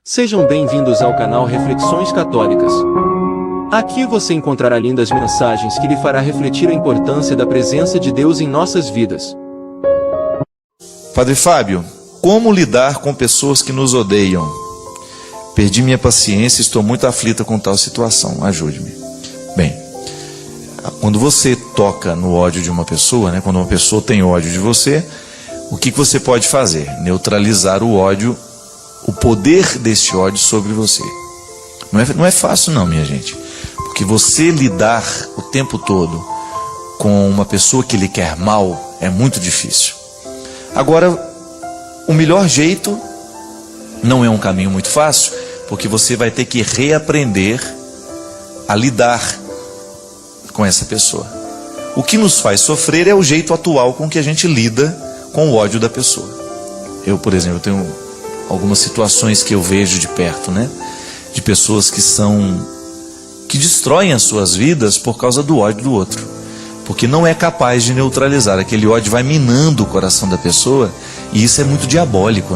Sejam bem-vindos ao canal Reflexões Católicas. Aqui você encontrará lindas mensagens que lhe fará refletir a importância da presença de Deus em nossas vidas. Padre Fábio, como lidar com pessoas que nos odeiam? Perdi minha paciência e estou muito aflita com tal situação. Ajude-me. Bem, quando você toca no ódio de uma pessoa, quando uma pessoa tem ódio de você, o que você pode fazer? Neutralizar o ódio, o poder desse ódio sobre você. Não é fácil não, minha gente. Porque você lidar o tempo todo com uma pessoa que lhe quer mal é muito difícil. Agora, o melhor jeito não é um caminho muito fácil, porque você vai ter que reaprender a lidar com essa pessoa. O que nos faz sofrer é o jeito atual com que a gente lida com o ódio da pessoa. Eu, por exemplo, tenho algumas situações que eu vejo de perto, de pessoas que destroem as suas vidas por causa do ódio do outro, porque não é capaz de neutralizar. Aquele ódio vai minando o coração da pessoa, e isso é muito diabólico,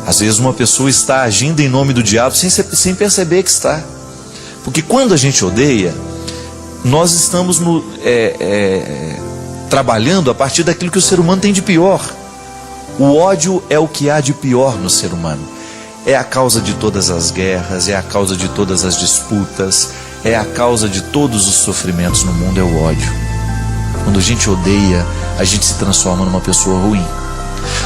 Às vezes uma pessoa está agindo em nome do diabo sem perceber que está, porque quando a gente odeia, nós estamos trabalhando a partir daquilo que o ser humano tem de pior. O ódio é o que há de pior no ser humano. É a causa de todas as guerras, é a causa de todas as disputas, é a causa de todos os sofrimentos no mundo, é o ódio. Quando a gente odeia, a gente se transforma numa pessoa ruim.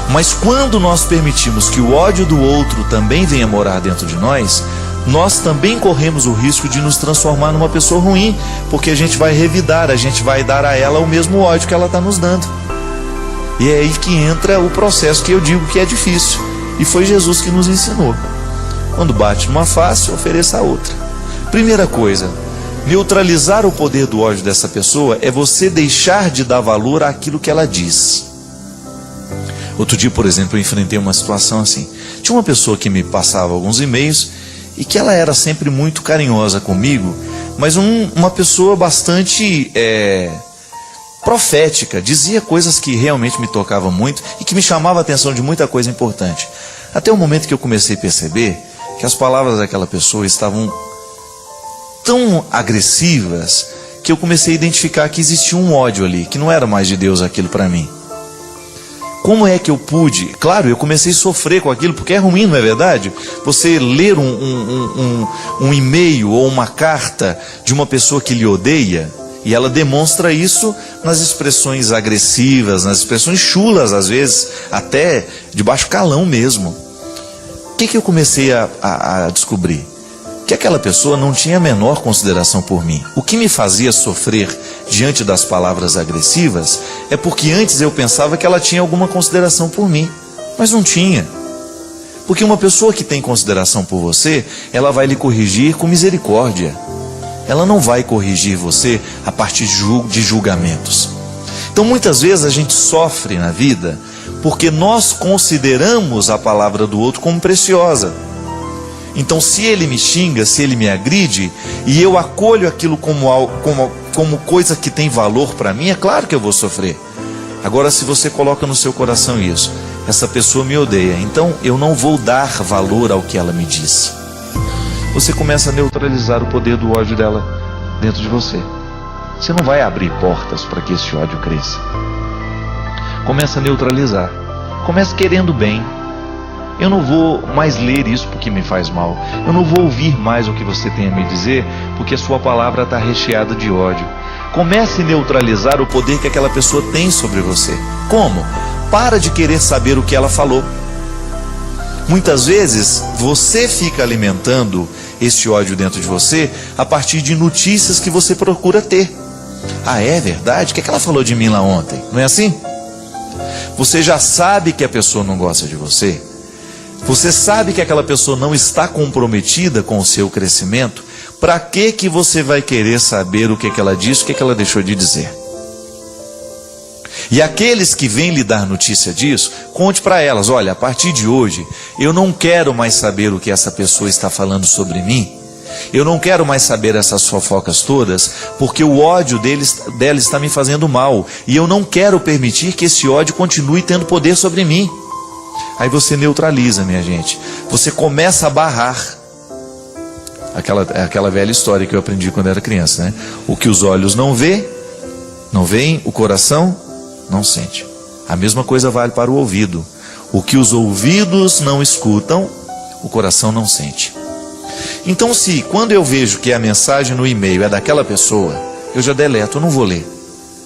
Mas quando nós permitimos que o ódio do outro também venha morar dentro de nós, nós também corremos o risco de nos transformar numa pessoa ruim, porque a gente vai revidar, a gente vai dar a ela o mesmo ódio que ela está nos dando. E é aí que entra o processo que eu digo que é difícil. E foi Jesus que nos ensinou. Quando bate numa face, ofereça a outra. Primeira coisa, neutralizar o poder do ódio dessa pessoa é você deixar de dar valor àquilo que ela diz. Outro dia, por exemplo, eu enfrentei uma situação assim. Tinha uma pessoa que me passava alguns e-mails e que ela era sempre muito carinhosa comigo, mas uma pessoa bastante profética, dizia coisas que realmente me tocavam muito e que me chamavam a atenção de muita coisa importante. Até o momento que eu comecei a perceber que as palavras daquela pessoa estavam tão agressivas que eu comecei a identificar que existia um ódio ali, que não era mais de Deus aquilo para mim. Como é que eu pude? Claro, eu comecei a sofrer com aquilo, porque é ruim, não é verdade? Você ler um e-mail ou uma carta de uma pessoa que lhe odeia, e ela demonstra isso nas expressões agressivas, nas expressões chulas, às vezes, até de baixo calão mesmo. O que eu comecei a descobrir? Que aquela pessoa não tinha a menor consideração por mim. O que me fazia sofrer diante das palavras agressivas é porque antes eu pensava que ela tinha alguma consideração por mim, mas não tinha. Porque uma pessoa que tem consideração por você, ela vai lhe corrigir com misericórdia. Ela não vai corrigir você a partir de julgamentos. Então muitas vezes a gente sofre na vida porque nós consideramos a palavra do outro como preciosa. Então se ele me xinga, se ele me agride, e eu acolho aquilo como coisa que tem valor para mim, é claro que eu vou sofrer. Agora, se você coloca no seu coração isso, essa pessoa me odeia, então eu não vou dar valor ao que ela me diz. Você começa a neutralizar o poder do ódio dela dentro de você. Você não vai abrir portas para que esse ódio cresça. Começa a neutralizar. Começa querendo bem. Eu não vou mais ler isso porque me faz mal. Eu não vou ouvir mais o que você tem a me dizer porque a sua palavra está recheada de ódio. Comece a neutralizar o poder que aquela pessoa tem sobre você. Como? Para de querer saber o que ela falou. Muitas vezes você fica alimentando esse ódio dentro de você a partir de notícias que você procura ter. Ah, é verdade? O que ela falou de mim lá ontem? Não é assim? Você já sabe que a pessoa não gosta de você. Você sabe que aquela pessoa não está comprometida com o seu crescimento. Para que você vai querer saber o que ela disse, o que ela deixou de dizer? E aqueles que vêm lhe dar notícia disso, conte para elas: olha, a partir de hoje, eu não quero mais saber o que essa pessoa está falando sobre mim. Eu não quero mais saber essas fofocas todas, porque o ódio dela está me fazendo mal. E eu não quero permitir que esse ódio continue tendo poder sobre mim. Aí você neutraliza, minha gente. Você começa a barrar. Aquela velha história que eu aprendi quando era criança, né? O que os olhos não veem, o coração não sente. A mesma coisa vale para o ouvido. O que os ouvidos não escutam, o coração não sente. Então, se quando eu vejo que a mensagem no e-mail é daquela pessoa, eu já deleto, eu não vou ler.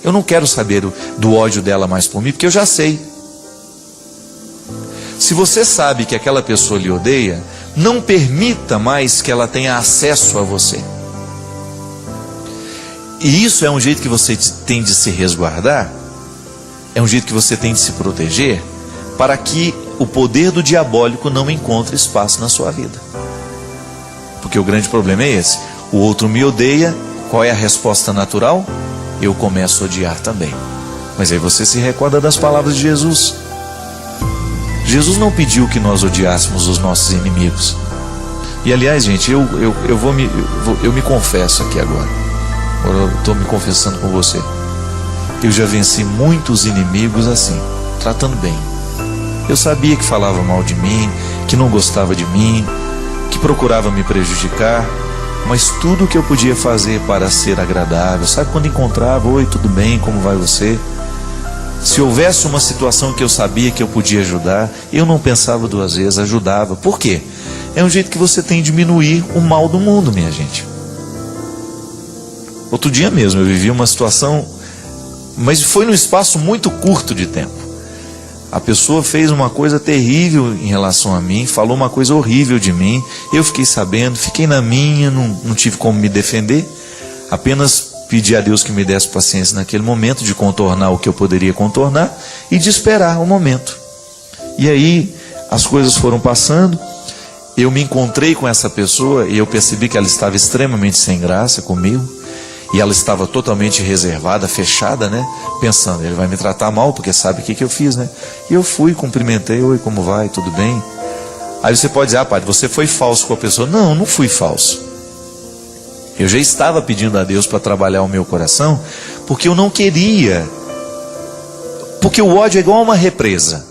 Eu não quero saber do ódio dela mais por mim, porque eu já sei. Se você sabe que aquela pessoa lhe odeia, não permita mais que ela tenha acesso a você. E isso é um jeito que você tem de se resguardar, é um jeito que você tem de se proteger, para que o poder do diabólico não encontre espaço na sua vida. Porque o grande problema é esse: o outro me odeia, qual é a resposta natural? Eu começo a odiar também. Mas aí você se recorda das palavras de Jesus. Jesus não pediu que nós odiássemos os nossos inimigos. E aliás, gente, eu me confesso aqui agora. Eu estou me confessando com você. Eu já venci muitos inimigos assim, tratando bem. Eu sabia que falava mal de mim, que não gostava de mim, que procurava me prejudicar, mas tudo que eu podia fazer para ser agradável. Sabe quando encontrava: oi, tudo bem, como vai você? Se houvesse uma situação que eu sabia que eu podia ajudar, eu não pensava duas vezes, ajudava. Por quê? É um jeito que você tem de diminuir o mal do mundo, minha gente. Outro dia mesmo eu vivi uma situação, mas foi num espaço muito curto de tempo. A pessoa fez uma coisa terrível em relação a mim, falou uma coisa horrível de mim, eu fiquei sabendo, fiquei na minha, não tive como me defender, apenas pedi a Deus que me desse paciência naquele momento de contornar o que eu poderia contornar e de esperar o momento. E aí as coisas foram passando, eu me encontrei com essa pessoa e eu percebi que ela estava extremamente sem graça comigo, e ela estava totalmente reservada, fechada, né? Pensando: ele vai me tratar mal porque sabe o que eu fiz, né? E eu fui, cumprimentei: oi, como vai? Tudo bem? Aí você pode dizer: ah, padre, você foi falso com a pessoa. Não, não fui falso. Eu já estava pedindo a Deus para trabalhar o meu coração, porque eu não queria. Porque o ódio é igual a uma represa.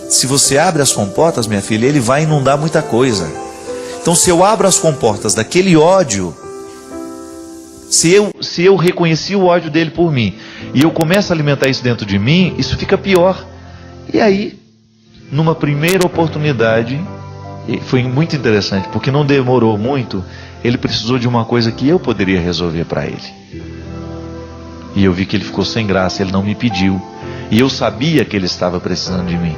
Se você abre as comportas, minha filha, ele vai inundar muita coisa. Então, se eu abro as comportas daquele ódio, se eu reconheci o ódio dele por mim, e eu começo a alimentar isso dentro de mim, isso fica pior. E aí, numa primeira oportunidade, foi muito interessante, porque não demorou muito, ele precisou de uma coisa que eu poderia resolver para ele. E eu vi que ele ficou sem graça, ele não me pediu. E eu sabia que ele estava precisando de mim.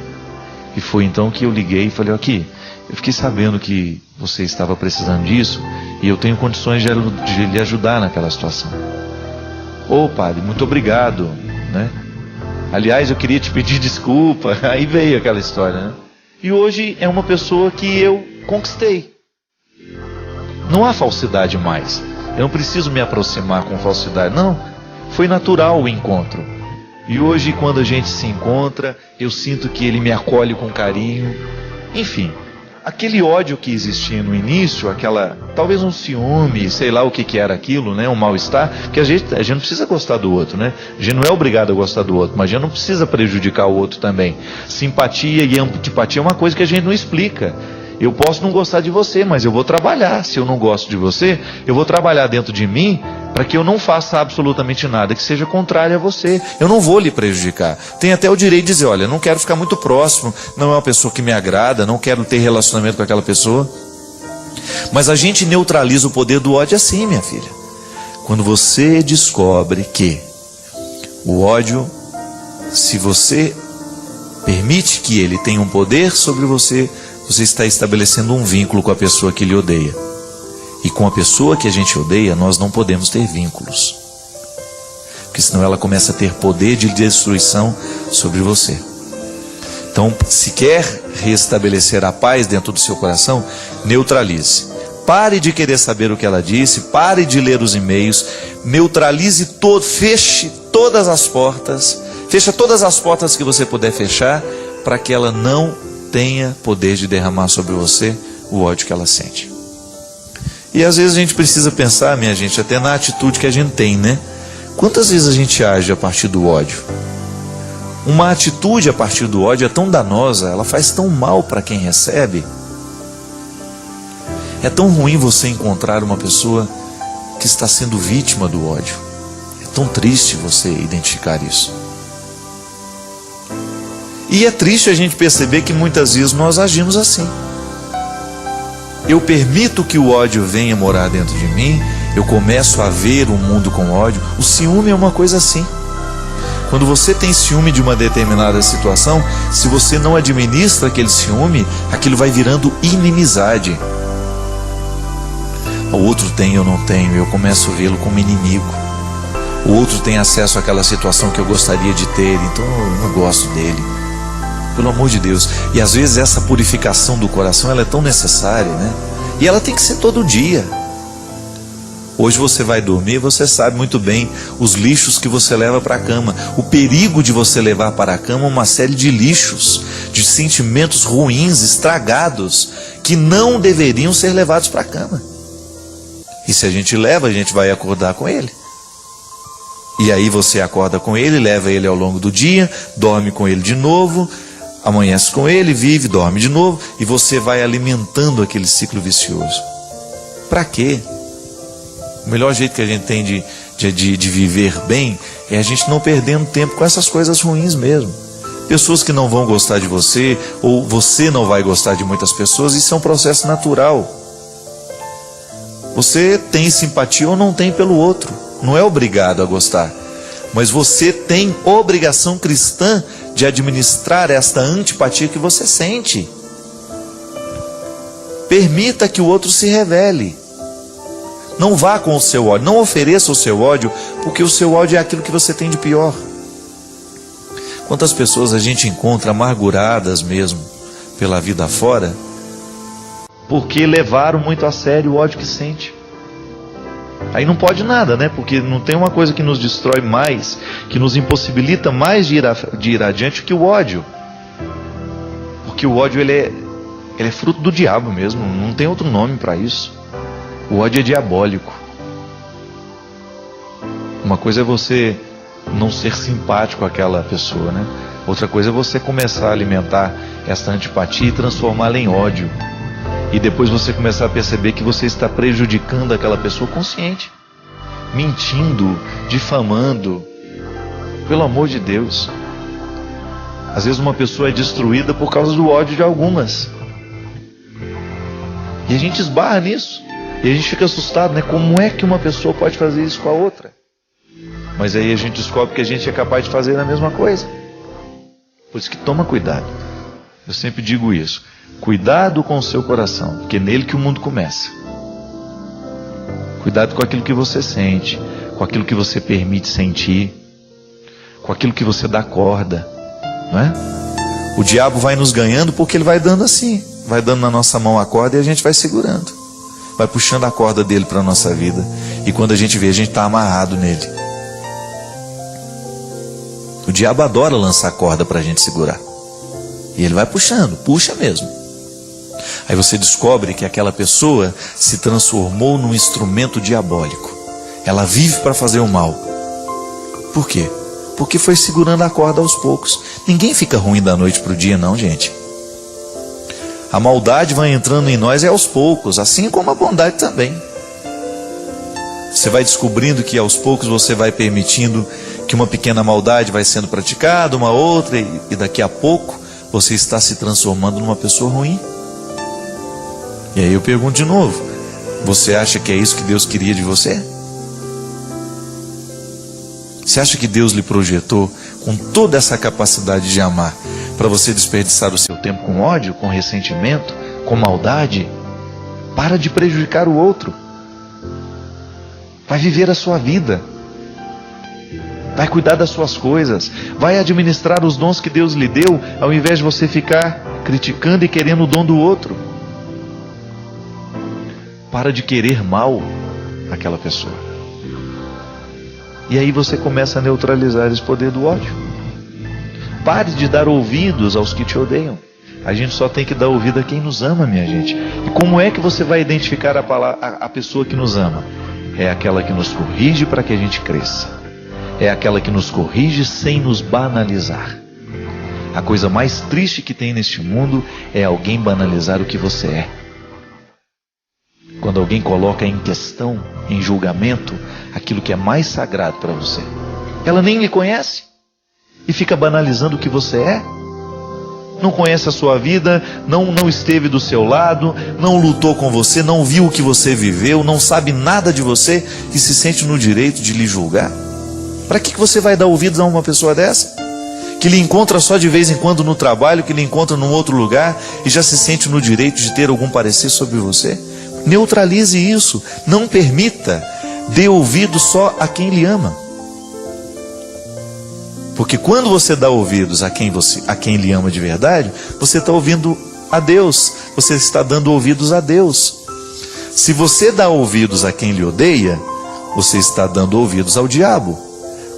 E foi então que eu liguei e falei: aqui, eu fiquei sabendo que você estava precisando disso, e eu tenho condições de lhe ajudar naquela situação. Ô padre, muito obrigado, né? Aliás, eu queria te pedir desculpa. Aí veio aquela história, né? E hoje é uma pessoa que eu conquistei. Não há falsidade mais. Eu não preciso me aproximar com falsidade. Não, foi natural o encontro. E hoje, quando a gente se encontra, eu sinto que ele me acolhe com carinho. Enfim, aquele ódio que existia no início, talvez um ciúme, sei lá o que era aquilo, né? Um mal-estar, que a gente não precisa gostar do outro, né? A gente não é obrigado a gostar do outro, mas a gente não precisa prejudicar o outro também. Simpatia e antipatia é uma coisa que a gente não explica. Eu posso não gostar de você, mas eu vou trabalhar. Se eu não gosto de você, eu vou trabalhar dentro de mim para que eu não faça absolutamente nada que seja contrário a você. Eu não vou lhe prejudicar. Tenho até o direito de dizer: olha, não quero ficar muito próximo, não é uma pessoa que me agrada, não quero ter relacionamento com aquela pessoa. Mas a gente neutraliza o poder do ódio assim, minha filha. Quando você descobre que o ódio, se você permite que ele tenha um poder sobre você, você está estabelecendo um vínculo com a pessoa que lhe odeia. E com a pessoa que a gente odeia, nós não podemos ter vínculos. Porque senão ela começa a ter poder de destruição sobre você. Então, se quer restabelecer a paz dentro do seu coração, neutralize. Pare de querer saber o que ela disse, pare de ler os e-mails, neutralize feche todas as portas, fecha todas as portas que você puder fechar, para que ela não tenha poder de derramar sobre você o ódio que ela sente. E às vezes a gente precisa pensar, minha gente, até na atitude que a gente tem, né? Quantas vezes a gente age a partir do ódio? Uma atitude a partir do ódio é tão danosa, ela faz tão mal para quem recebe. É tão ruim você encontrar uma pessoa que está sendo vítima do ódio. É tão triste você identificar isso. E é triste a gente perceber que muitas vezes nós agimos assim. Eu permito que o ódio venha morar dentro de mim, eu começo a ver o mundo com ódio. O ciúme é uma coisa assim. Quando você tem ciúme de uma determinada situação, se você não administra aquele ciúme, aquilo vai virando inimizade. O outro tem, eu não tenho, eu começo a vê-lo como inimigo. O outro tem acesso àquela situação que eu gostaria de ter, então eu não gosto dele. Pelo amor de Deus. E às vezes essa purificação do coração, ela é tão necessária, né? E ela tem que ser todo dia. Hoje você vai dormir, você sabe muito bem os lixos que você leva para a cama. O perigo de você levar para a cama uma série de lixos, de sentimentos ruins, estragados, que não deveriam ser levados para a cama. E se a gente leva, a gente vai acordar com ele. E aí você acorda com ele, leva ele ao longo do dia, dorme com ele de novo, amanhece com ele, vive, dorme de novo, e você vai alimentando aquele ciclo vicioso. Para quê? O melhor jeito que a gente tem de viver bem é a gente não perdendo tempo com essas coisas ruins mesmo. Pessoas que não vão gostar de você, ou você não vai gostar de muitas pessoas, isso é um processo natural. Você tem simpatia ou não tem pelo outro, não é obrigado a gostar. Mas você tem obrigação cristã de administrar esta antipatia que você sente. Permita que o outro se revele. Não vá com o seu ódio, não ofereça o seu ódio, porque o seu ódio é aquilo que você tem de pior. Quantas pessoas a gente encontra amarguradas mesmo pela vida fora, porque levaram muito a sério o ódio que sente. Aí não pode nada, né? Porque não tem uma coisa que nos destrói mais, que nos impossibilita mais de ir adiante que o ódio. Porque o ódio ele é fruto do diabo mesmo, não tem outro nome para isso. O ódio é diabólico. Uma coisa é você não ser simpático àquela pessoa, né? Outra coisa é você começar a alimentar esta antipatia e transformá-la em ódio. E depois você começar a perceber que você está prejudicando aquela pessoa consciente, mentindo, difamando. Pelo amor de Deus. Às vezes uma pessoa é destruída por causa do ódio de algumas. E a gente esbarra nisso. E a gente fica assustado, né? Como é que uma pessoa pode fazer isso com a outra? Mas aí a gente descobre que a gente é capaz de fazer a mesma coisa. Por isso que toma cuidado. Eu sempre digo isso. Cuidado com o seu coração, porque é nele que o mundo começa. Cuidado com aquilo que você sente, com aquilo que você permite sentir, com aquilo que você dá corda, não é? O diabo vai nos ganhando porque ele vai dando assim, vai dando na nossa mão a corda e a gente vai segurando, vai puxando a corda dele para a nossa vida, e quando a gente vê, a gente está amarrado nele. O diabo adora lançar corda para a gente segurar, e ele vai puxando, puxa mesmo. Aí você descobre que aquela pessoa se transformou num instrumento diabólico. Ela vive para fazer o mal. Por quê? Porque foi segurando a corda aos poucos. Ninguém fica ruim da noite para o dia, não, gente. A maldade vai entrando em nós aos poucos, assim como a bondade também. Você vai descobrindo que aos poucos você vai permitindo que uma pequena maldade vai sendo praticada, uma outra, e daqui a pouco você está se transformando numa pessoa ruim. E aí eu pergunto de novo, você acha que é isso que Deus queria de você? Você acha que Deus lhe projetou com toda essa capacidade de amar para você desperdiçar o seu tempo com ódio, com ressentimento, com maldade? Para de prejudicar o outro. Vai viver a sua vida. Vai cuidar das suas coisas. Vai administrar os dons que Deus lhe deu, ao invés de você ficar criticando e querendo o dom do outro. Para de querer mal àquela pessoa. E aí você começa a neutralizar esse poder do ódio. Pare de dar ouvidos aos que te odeiam. A gente só tem que dar ouvido a quem nos ama, minha gente. E como é que você vai identificar a pessoa que nos ama? É aquela que nos corrige para que a gente cresça. É aquela que nos corrige sem nos banalizar. A coisa mais triste que tem neste mundo é alguém banalizar o que você é. Quando alguém coloca em questão, em julgamento, aquilo que é mais sagrado para você. Ela nem lhe conhece e fica banalizando o que você é. Não conhece a sua vida, não esteve do seu lado, não lutou com você, não viu o que você viveu, não sabe nada de você e se sente no direito de lhe julgar. Para que você vai dar ouvidos a uma pessoa dessa? Que lhe encontra só de vez em quando no trabalho, que lhe encontra num outro lugar e já se sente no direito de ter algum parecer sobre você? Neutralize isso, não permita, dê ouvido só a quem lhe ama. Porque quando você dá ouvidos a quem lhe ama de verdade, você está ouvindo a Deus, você está dando ouvidos a Deus. Se você dá ouvidos a quem lhe odeia, você está dando ouvidos ao diabo.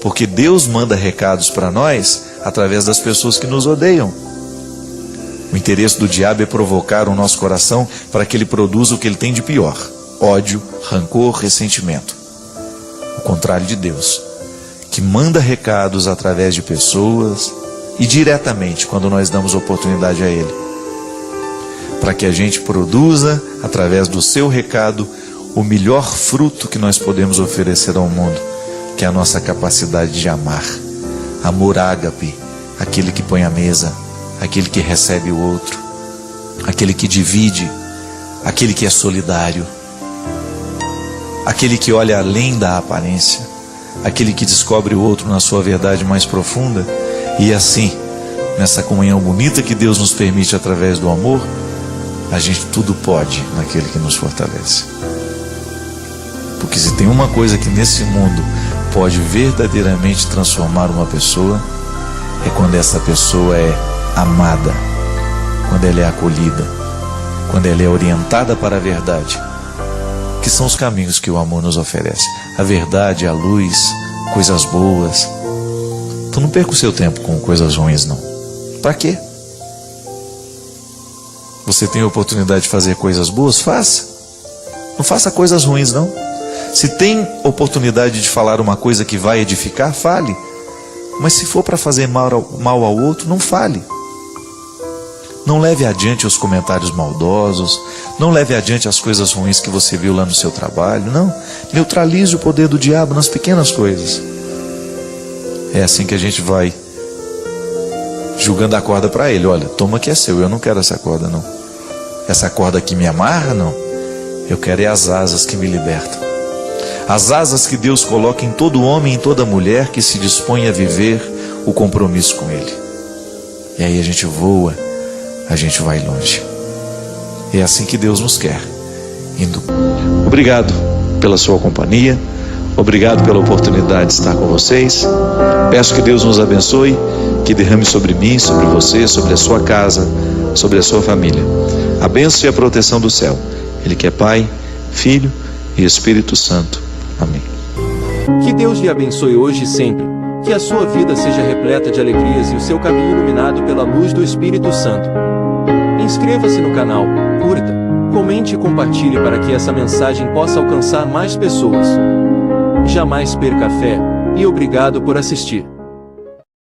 Porque Deus manda recados para nós através das pessoas que nos odeiam. O interesse do diabo é provocar o nosso coração para que ele produza o que ele tem de pior: ódio, rancor, ressentimento. O contrário de Deus, que manda recados através de pessoas e diretamente quando nós damos oportunidade a Ele, para que a gente produza, através do seu recado, o melhor fruto que nós podemos oferecer ao mundo, que é a nossa capacidade de amar. Amor ágape, aquele que põe a mesa, aquele que recebe o outro, aquele que divide, aquele que é solidário, aquele que olha além da aparência, aquele que descobre o outro na sua verdade mais profunda. E assim, nessa comunhão bonita que Deus nos permite através do amor, a gente tudo pode naquele que nos fortalece. Porque se tem uma coisa que nesse mundo pode verdadeiramente transformar uma pessoa, é quando essa pessoa é amada, quando ela é acolhida, quando ela é orientada para a verdade, que são os caminhos que o amor nos oferece. A verdade, a luz, coisas boas. Então não perca o seu tempo com coisas ruins, não. Para quê? Você tem a oportunidade de fazer coisas boas? Faça. Não faça coisas ruins, não. Se tem oportunidade de falar uma coisa que vai edificar, fale. Mas se for para fazer mal ao outro, não fale. Não leve adiante os comentários maldosos, não leve adiante as coisas ruins que você viu lá no seu trabalho, não. Neutralize o poder do diabo nas pequenas coisas. É assim que a gente vai julgando a corda para ele. Olha, toma que é seu, eu não quero essa corda, não. Essa corda que me amarra, não. Eu quero é as asas que me libertam. As asas que Deus coloca em todo homem e em toda mulher que se dispõe a viver o compromisso com Ele. E aí a gente voa, a gente vai longe. É assim que Deus nos quer, indo. Obrigado pela sua companhia, obrigado pela oportunidade de estar com vocês. Peço que Deus nos abençoe, que derrame sobre mim, sobre você, sobre a sua casa, sobre a sua família a bênção e a proteção do céu. Ele que é Pai, Filho e Espírito Santo. Amém. Que Deus lhe abençoe hoje e sempre. Que a sua vida seja repleta de alegrias e o seu caminho iluminado pela luz do Espírito Santo. Inscreva-se no canal, curta, comente e compartilhe para que essa mensagem possa alcançar mais pessoas. Jamais perca a fé, e obrigado por assistir.